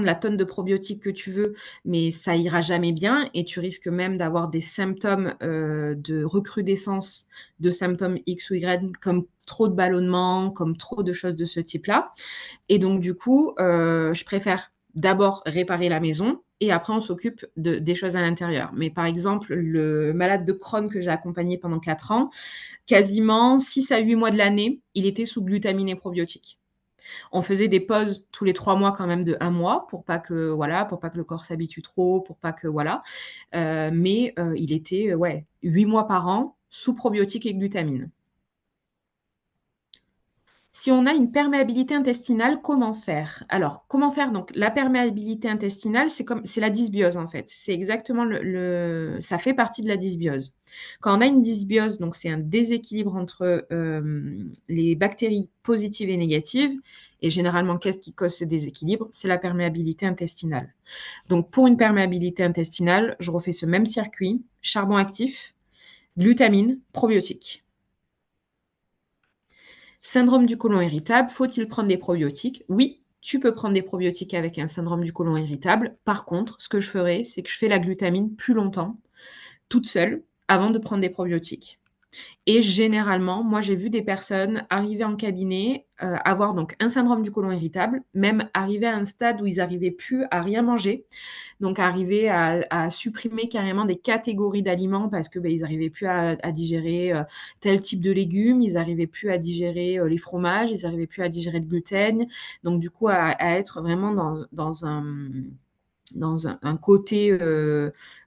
la tonne de probiotiques que tu veux, mais ça ira jamais bien et tu risques même d'avoir des symptômes, de recrudescence de symptômes X ou Y, comme trop de ballonnement, comme trop de choses de ce type-là. Et donc du coup, je préfère d'abord réparer la maison et après on s'occupe des choses à l'intérieur. Mais par exemple, le malade de Crohn que j'ai accompagné pendant 4 ans, quasiment 6 à 8 mois de l'année, il était sous glutamine et probiotiques. On faisait des pauses tous les 3 mois quand même de 1 mois pour pas que voilà, pour pas que le corps s'habitue trop, pour pas que voilà, mais il était, ouais, 8 mois par an sous probiotiques et glutamine. Si on a une perméabilité intestinale, comment faire? Alors, comment faire? Donc, la perméabilité intestinale, c'est la dysbiose en fait. C'est exactement ça fait partie de la dysbiose. Quand on a une dysbiose, donc c'est un déséquilibre entre les bactéries positives et négatives. Et généralement, qu'est-ce qui cause ce déséquilibre? C'est la perméabilité intestinale. Donc, pour une perméabilité intestinale, je refais ce même circuit, charbon actif, glutamine, probiotiques. Syndrome du côlon irritable, faut-il prendre des probiotiques? Oui, tu peux prendre des probiotiques avec un syndrome du côlon irritable. Par contre, ce que je ferai, c'est que je fais la glutamine plus longtemps, toute seule, avant de prendre des probiotiques. Et généralement, moi, j'ai vu des personnes arriver en cabinet, avoir donc un syndrome du côlon irritable, même arriver à un stade où ils n'arrivaient plus à rien manger. Donc arriver à supprimer carrément des catégories d'aliments parce que, ils n'arrivaient plus à digérer, tel type de légumes, ils n'arrivaient plus à digérer, les fromages, ils n'arrivaient plus à digérer le gluten. Donc du coup à être vraiment dans un côté,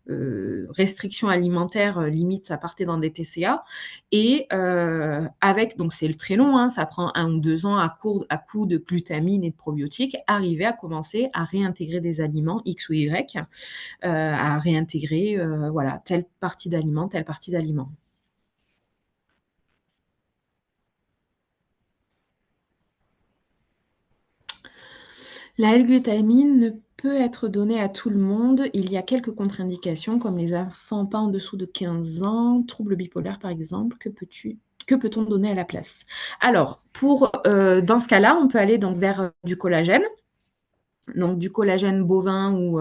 restriction alimentaire, limite ça partait dans des TCA et avec donc c'est très long, hein, ça prend 1 ou 2 ans à coup de glutamine et de probiotiques, arriver à commencer à réintégrer des aliments X ou Y, à réintégrer, voilà, telle partie d'aliment, telle partie d'aliment. La L-glutamine ne peut être donnée à tout le monde. Il y a quelques contre-indications, comme les enfants pas en dessous de 15 ans, troubles bipolaires par exemple. Que peut-on donner à la place? Alors, dans ce cas-là, on peut aller donc vers du collagène. Donc du collagène bovin ou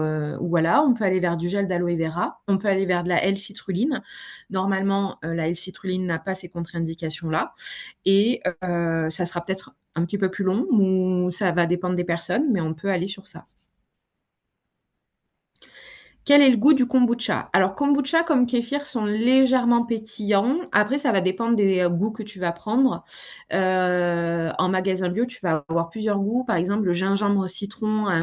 voilà, on peut aller vers du gel d'aloe vera, on peut aller vers de la L-citrulline. Normalement, la L-citrulline n'a pas ces contre-indications-là et ça sera peut-être un petit peu plus long ou ça va dépendre des personnes, mais on peut aller sur ça. Quel est le goût du kombucha? Alors kombucha comme kéfir sont légèrement pétillants. Après, ça va dépendre des goûts que tu vas prendre. En magasin bio, tu vas avoir plusieurs goûts. Par exemple, le gingembre citron a un